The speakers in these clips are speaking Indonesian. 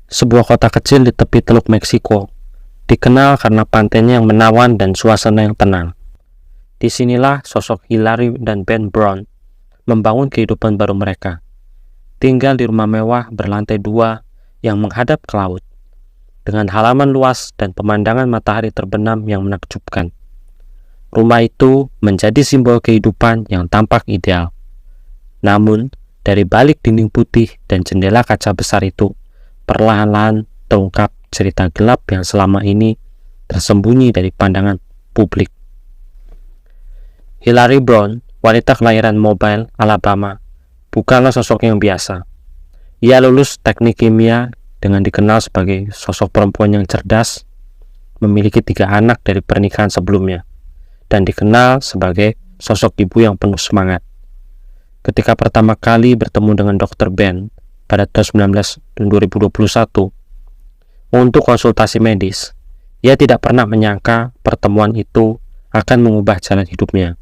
sebuah kota kecil di tepi Teluk Meksiko, dikenal karena pantainya yang menawan dan suasana yang tenang. Disinilah sosok Hillary dan Ben Brown membangun kehidupan baru mereka, tinggal di rumah mewah berlantai 2 yang menghadap ke laut, dengan halaman luas dan pemandangan matahari terbenam yang menakjubkan. Rumah itu menjadi simbol kehidupan yang tampak ideal. Namun, dari balik dinding putih dan jendela kaca besar itu, perlahan-lahan terungkap cerita gelap yang selama ini tersembunyi dari pandangan publik. Hillary Brown, wanita kelahiran Mobile, Alabama, bukanlah sosok yang biasa. Ia lulus teknik kimia dengan dikenal sebagai sosok perempuan yang cerdas, memiliki 3 anak dari pernikahan sebelumnya, dan dikenal sebagai sosok ibu yang penuh semangat. Ketika pertama kali bertemu dengan Dr. Ben pada tahun 2021 untuk konsultasi medis, ia tidak pernah menyangka pertemuan itu akan mengubah jalan hidupnya.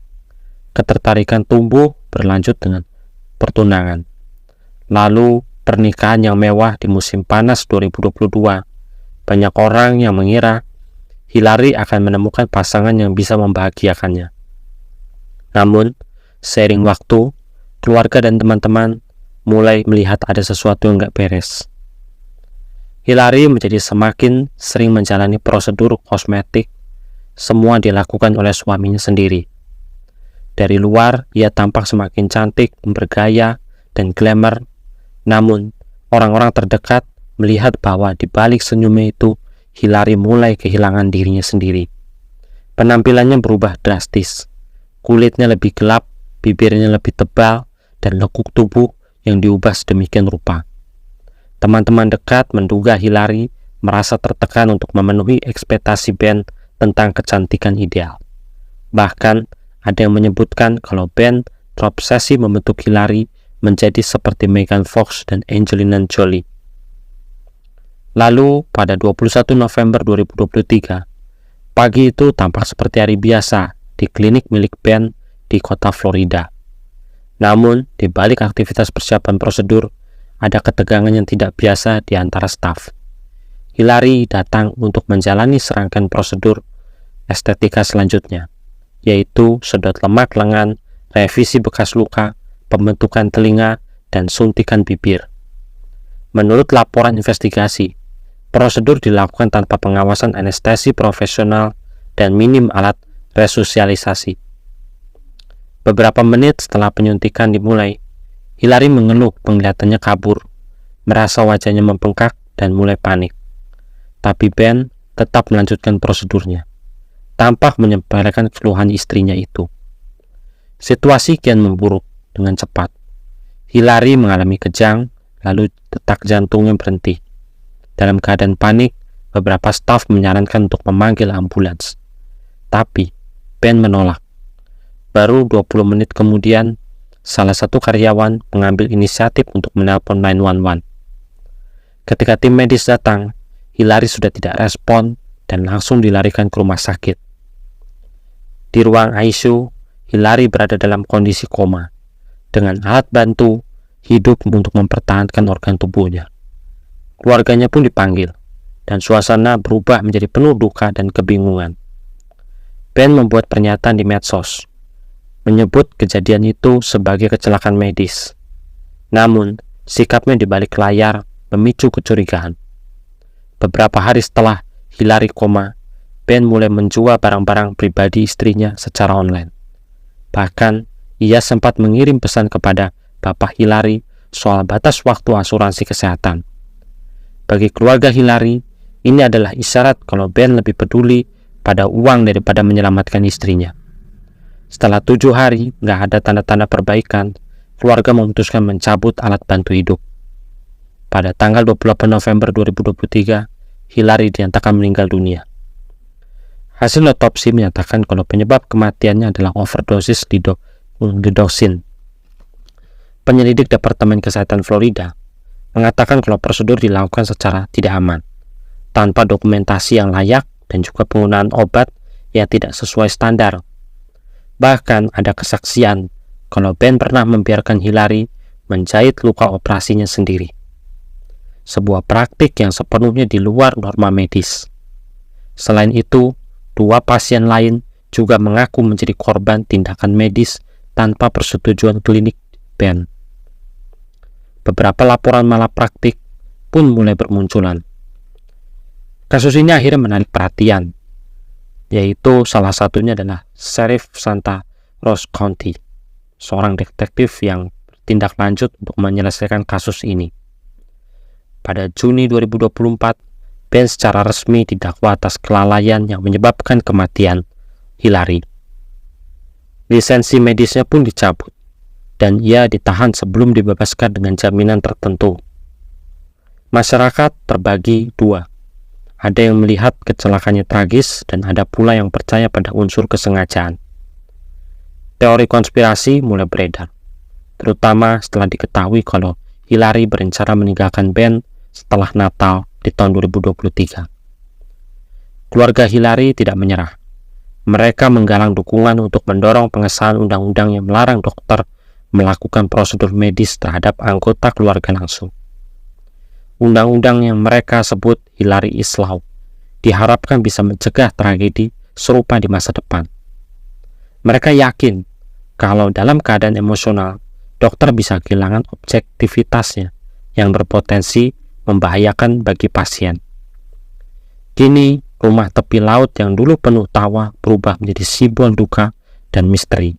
Ketertarikan tumbuh berlanjut dengan pertunangan. Lalu pernikahan yang mewah di musim panas 2022. Banyak orang yang mengira Hillary akan menemukan pasangan yang bisa membahagiakannya. Namun, seiring waktu, keluarga dan teman-teman mulai melihat ada sesuatu yang gak beres. Hillary menjadi semakin sering menjalani prosedur kosmetik. Semua dilakukan oleh suaminya sendiri. Dari luar, ia tampak semakin cantik, bergaya, dan glamour. Namun, orang-orang terdekat melihat bahwa di balik senyumnya itu, Hillary mulai kehilangan dirinya sendiri. Penampilannya berubah drastis. Kulitnya lebih gelap, bibirnya lebih tebal, dan lekuk tubuh yang diubah sedemikian rupa. Teman-teman dekat menduga Hillary merasa tertekan untuk memenuhi ekspektasi Ben tentang kecantikan ideal. Bahkan, ada yang menyebutkan kalau Ben terobsesi membentuk Hillary menjadi seperti Megan Fox dan Angelina Jolie. Lalu, pada 21 November 2023, pagi itu tampak seperti hari biasa di klinik milik Ben di kota Florida. Namun, di balik aktivitas persiapan prosedur, ada ketegangan yang tidak biasa di antara staf. Hillary datang untuk menjalani serangkaian prosedur estetika selanjutnya, yaitu sedot lemak lengan, revisi bekas luka, pembentukan telinga, dan suntikan bibir. Menurut laporan investigasi, prosedur dilakukan tanpa pengawasan anestesi profesional dan minim alat resosialisasi. Beberapa menit setelah penyuntikan dimulai, Hillary mengeluh penglihatannya kabur, merasa wajahnya membengkak dan mulai panik. Tapi Ben tetap melanjutkan prosedurnya, tampak menyepelekan keluhan istrinya itu. Situasi kian memburuk dengan cepat. Hillary mengalami kejang, lalu detak jantungnya berhenti. Dalam keadaan panik, beberapa staf menyarankan untuk memanggil ambulans. Tapi Ben menolak. Baru 20 menit kemudian, salah satu karyawan mengambil inisiatif untuk menelpon 911. Ketika tim medis datang, Hillary sudah tidak respon dan langsung dilarikan ke rumah sakit. Di ruang ICU, Hillary berada dalam kondisi koma, dengan alat bantu hidup untuk mempertahankan organ tubuhnya. Keluarganya pun dipanggil, dan suasana berubah menjadi penuh duka dan kebingungan. Ben membuat pernyataan di medsos, menyebut kejadian itu sebagai kecelakaan medis. Namun, sikapnya di balik layar memicu kecurigaan. Beberapa hari setelah Hillary koma, Ben mulai menjual barang-barang pribadi istrinya secara online. Bahkan, ia sempat mengirim pesan kepada Bapak Hillary soal batas waktu asuransi kesehatan. Bagi keluarga Hillary, ini adalah isyarat kalau Ben lebih peduli pada uang daripada menyelamatkan istrinya. Setelah 7 hari nggak ada tanda-tanda perbaikan, keluarga memutuskan mencabut alat bantu hidup. Pada tanggal 28 November 2023, Hillary dinyatakan meninggal dunia. Hasil otopsi menyatakan kalau penyebab kematiannya adalah overdosis digoxin. Penyelidik Departemen Kesehatan Florida mengatakan kalau prosedur dilakukan secara tidak aman, tanpa dokumentasi yang layak dan juga penggunaan obat yang tidak sesuai standar. Bahkan ada kesaksian kalau Ben pernah membiarkan Hillary menjahit luka operasinya sendiri. sebuah praktik yang sepenuhnya di luar norma medis. Selain itu, 2 pasien lain juga mengaku menjadi korban tindakan medis tanpa persetujuan klinik Ben. Beberapa laporan malapraktik pun mulai bermunculan. Kasus ini akhirnya menarik perhatian, yaitu salah satunya adalah Sheriff Santa Rosa County, seorang detektif yang bertindak lanjut untuk menyelesaikan kasus ini. Pada Juni 2024, Ben secara resmi didakwa atas kelalaian yang menyebabkan kematian Hillary. Lisensi medisnya pun dicabut, dan ia ditahan sebelum dibebaskan dengan jaminan tertentu. Masyarakat terbagi 2. Ada yang melihat kecelakaannya tragis dan ada pula yang percaya pada unsur kesengajaan. Teori konspirasi mulai beredar, terutama setelah diketahui kalau Hillary berencana meninggalkan Ben setelah Natal di tahun 2023. Keluarga Hillary tidak menyerah. Mereka menggalang dukungan untuk mendorong pengesahan undang-undang yang melarang dokter melakukan prosedur medis terhadap anggota keluarga langsung. Undang-undang yang mereka sebut Hillary is Law diharapkan bisa mencegah tragedi serupa di masa depan. Mereka yakin kalau dalam keadaan emosional, dokter bisa kehilangan objektivitasnya yang berpotensi membahayakan bagi pasien. Kini, rumah tepi laut yang dulu penuh tawa berubah menjadi simbol duka dan misteri.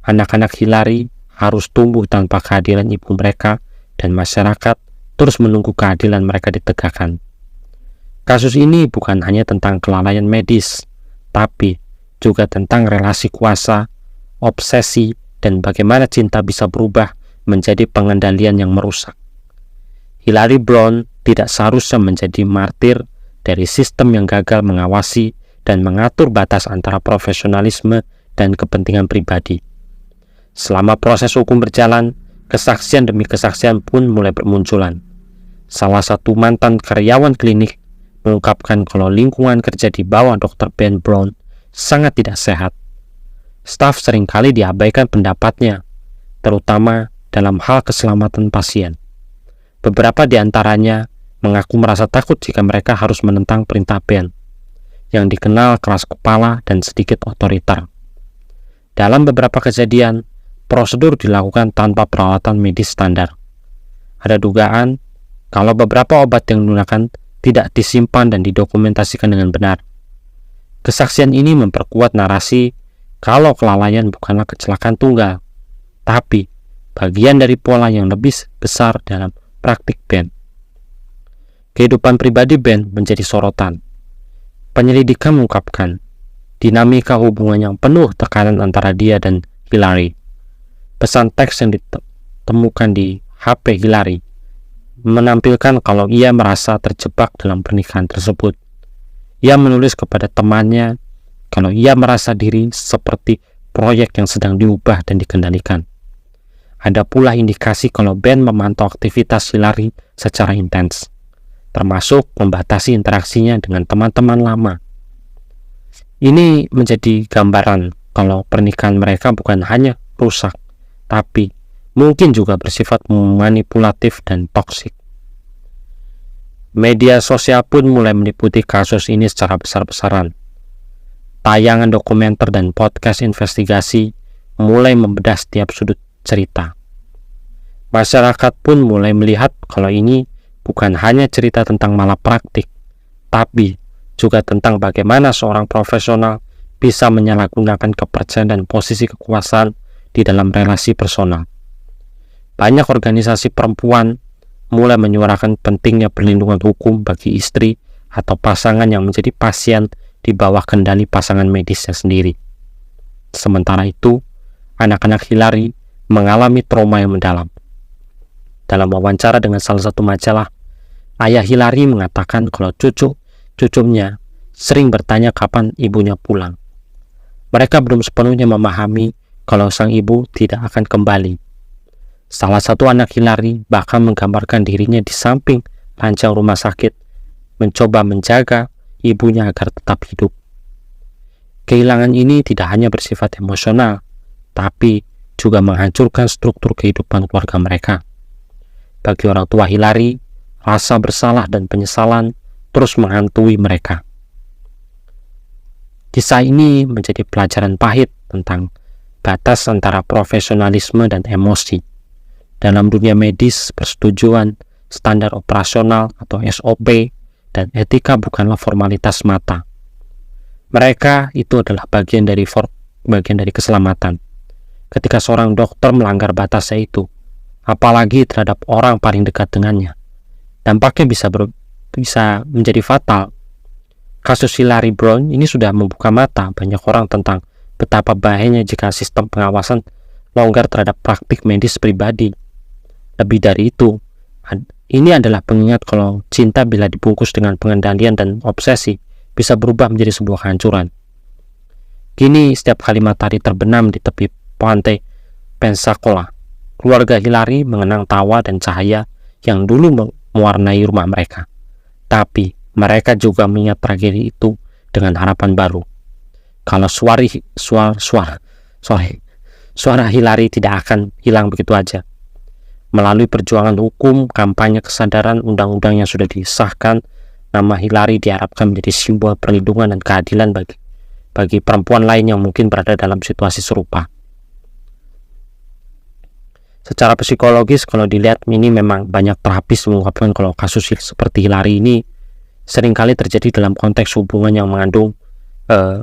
Anak-anak Hillary harus tumbuh tanpa kehadiran ibu mereka, dan masyarakat terus menunggu keadilan mereka ditegakkan. Kasus ini bukan hanya tentang kelalaian medis, tapi juga tentang relasi kuasa, obsesi, dan bagaimana cinta bisa berubah menjadi pengendalian yang merusak. Hillary Brown tidak seharusnya menjadi martir dari sistem yang gagal mengawasi dan mengatur batas antara profesionalisme dan kepentingan pribadi. Selama proses hukum berjalan, kesaksian demi kesaksian pun mulai bermunculan. Salah satu mantan karyawan klinik mengungkapkan kalau lingkungan kerja di bawah Dr. Ben Brown sangat tidak sehat. Staf seringkali diabaikan pendapatnya, terutama dalam hal keselamatan pasien. Beberapa di antaranya mengaku merasa takut jika mereka harus menentang perintah Ben, yang dikenal keras kepala dan sedikit otoriter. Dalam beberapa kejadian, prosedur dilakukan tanpa perawatan medis standar. Ada dugaan kalau beberapa obat yang digunakan tidak disimpan dan didokumentasikan dengan benar. Kesaksian ini memperkuat narasi kalau kelalaian bukanlah kecelakaan tunggal, tapi bagian dari pola yang lebih besar dalam praktik Ben. Kehidupan pribadi Ben menjadi sorotan. Penyelidikan mengungkapkan dinamika hubungan yang penuh tekanan antara dia dan Hillary. Pesan teks yang ditemukan di HP Hillary menampilkan kalau ia merasa terjebak dalam pernikahan tersebut. Ia menulis kepada temannya kalau ia merasa diri seperti proyek yang sedang diubah dan dikendalikan. Ada pula indikasi kalau Ben memantau aktivitas Hillary secara intens, termasuk membatasi interaksinya dengan teman-teman lama. Ini menjadi gambaran kalau pernikahan mereka bukan hanya rusak, tapi mungkin juga bersifat manipulatif dan toksik. Media sosial pun mulai meliputi kasus ini secara besar-besaran. Tayangan dokumenter dan podcast investigasi mulai membedah setiap sudut cerita. Masyarakat pun mulai melihat kalau ini bukan hanya cerita tentang malapraktik, tapi juga tentang bagaimana seorang profesional bisa menyalahgunakan kepercayaan dan posisi kekuasaan di dalam relasi personal. Banyak organisasi perempuan mulai menyuarakan pentingnya perlindungan hukum bagi istri atau pasangan yang menjadi pasien di bawah kendali pasangan medisnya sendiri. Sementara itu, anak-anak Hillary mengalami trauma yang mendalam. Dalam wawancara dengan salah satu majalah, ayah Hillary mengatakan kalau cucunya sering bertanya kapan ibunya pulang. Mereka belum sepenuhnya memahami kalau sang ibu tidak akan kembali. Salah satu anak Hillary bahkan menggambarkan dirinya di samping ranjang rumah sakit, mencoba menjaga ibunya agar tetap hidup. Kehilangan ini tidak hanya bersifat emosional, tapi juga menghancurkan struktur kehidupan keluarga mereka. Bagi orang tua Hillary, rasa bersalah dan penyesalan terus menghantui mereka. Kisah ini menjadi pelajaran pahit tentang batas antara profesionalisme dan emosi. Dalam dunia medis, persetujuan, standar operasional atau SOP, dan etika bukanlah formalitas semata. Mereka itu adalah bagian dari keselamatan. Ketika seorang dokter melanggar batasnya itu, apalagi terhadap orang paling dekat dengannya, dampaknya bisa menjadi fatal. Kasus Hillary Brown ini sudah membuka mata banyak orang tentang betapa bahayanya jika sistem pengawasan longgar terhadap praktik medis pribadi. Lebih dari itu, ini adalah pengingat kalau cinta bila dibungkus dengan pengendalian dan obsesi bisa berubah menjadi sebuah kehancuran. Kini setiap kali matahari terbenam di tepi pantai Pensacola, keluarga Hillary mengenang tawa dan cahaya yang dulu mewarnai rumah mereka. Tapi mereka juga mengingat tragedi itu dengan harapan baru. Kalau suara Hillary tidak akan hilang begitu aja. Melalui perjuangan hukum, kampanye kesadaran, undang-undang yang sudah disahkan, nama Hillary diharapkan menjadi simbol perlindungan dan keadilan bagi perempuan lain yang mungkin berada dalam situasi serupa. Secara psikologis, kalau dilihat, ini memang banyak terapis mengungkapkan kalau kasus seperti Hillary ini seringkali terjadi dalam konteks hubungan yang mengandung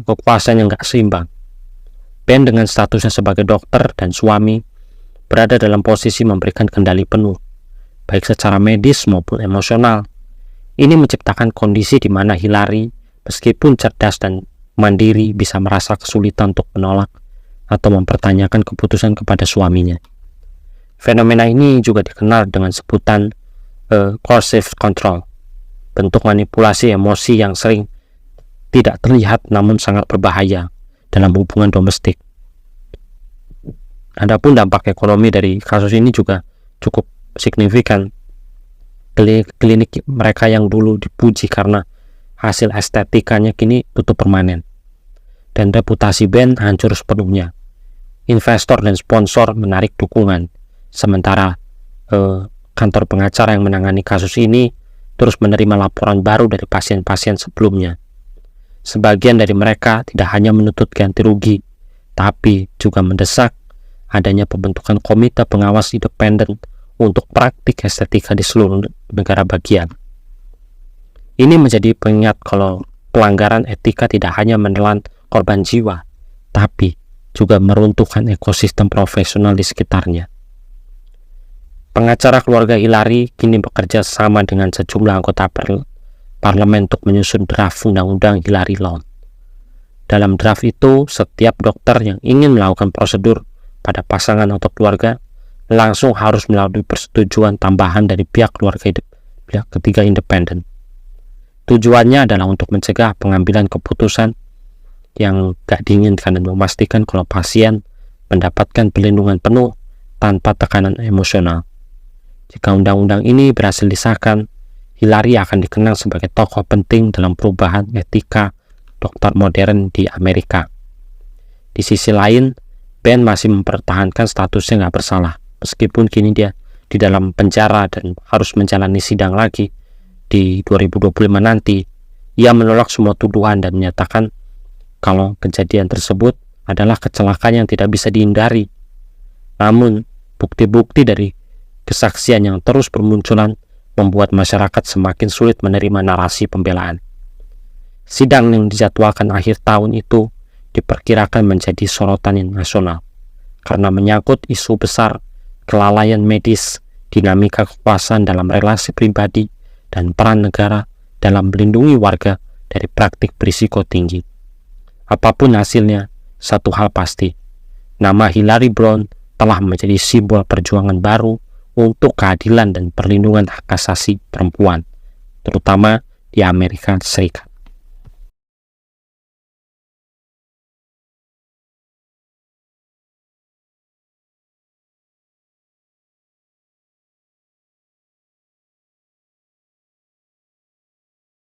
kekuasaan yang gak seimbang. Ben dengan statusnya sebagai dokter dan suami berada dalam posisi memberikan kendali penuh, baik secara medis maupun emosional. Ini menciptakan kondisi di mana Hillary, meskipun cerdas dan mandiri, bisa merasa kesulitan untuk menolak atau mempertanyakan keputusan kepada suaminya. Fenomena ini juga dikenal dengan sebutan coercive control, bentuk manipulasi emosi yang sering tidak terlihat namun sangat berbahaya dalam hubungan domestik. Adapun dampak ekonomi dari kasus ini juga cukup signifikan. Klinik mereka yang dulu dipuji karena hasil estetikanya kini tutup permanen, dan reputasi Ben hancur sepenuhnya. Investor dan sponsor menarik dukungan, sementara kantor pengacara yang menangani kasus ini terus menerima laporan baru dari pasien-pasien sebelumnya. Sebagian dari mereka tidak hanya menuntut ganti rugi, tapi juga mendesak adanya pembentukan komite pengawas independen untuk praktik estetika di seluruh negara bagian. Ini menjadi pengingat kalau pelanggaran etika tidak hanya menelan korban jiwa, tapi juga meruntuhkan ekosistem profesional di sekitarnya. Pengacara keluarga Hillary kini bekerja sama dengan sejumlah anggota parlemen untuk menyusun draft undang-undang Hillary Law. Dalam draft itu, setiap dokter yang ingin melakukan prosedur pada pasangan atau keluarga langsung harus melalui persetujuan tambahan dari pihak ketiga independen. Tujuannya adalah untuk mencegah pengambilan keputusan yang gak diinginkan dan memastikan kalau pasien mendapatkan perlindungan penuh tanpa tekanan emosional. Jika undang-undang ini berhasil disahkan, Hillary akan dikenal sebagai tokoh penting dalam perubahan etika dokter modern di Amerika. Di sisi lain, Ben masih mempertahankan statusnya gak bersalah, meskipun kini dia di dalam penjara dan harus menjalani sidang lagi di 2025 nanti. Ia menolak semua tuduhan dan menyatakan kalau kejadian tersebut adalah kecelakaan yang tidak bisa dihindari. Namun, bukti-bukti dari kesaksian yang terus bermunculan membuat masyarakat semakin sulit menerima narasi pembelaan. Sidang yang dijadwalkan akhir tahun itu diperkirakan menjadi sorotan nasional karena menyangkut isu besar kelalaian medis, dinamika kekuasaan dalam relasi pribadi, dan peran negara dalam melindungi warga dari praktik berisiko tinggi. Apapun hasilnya, satu hal pasti, nama Hillary Brown telah menjadi simbol perjuangan baru untuk keadilan dan perlindungan hak asasi perempuan, terutama di Amerika Serikat.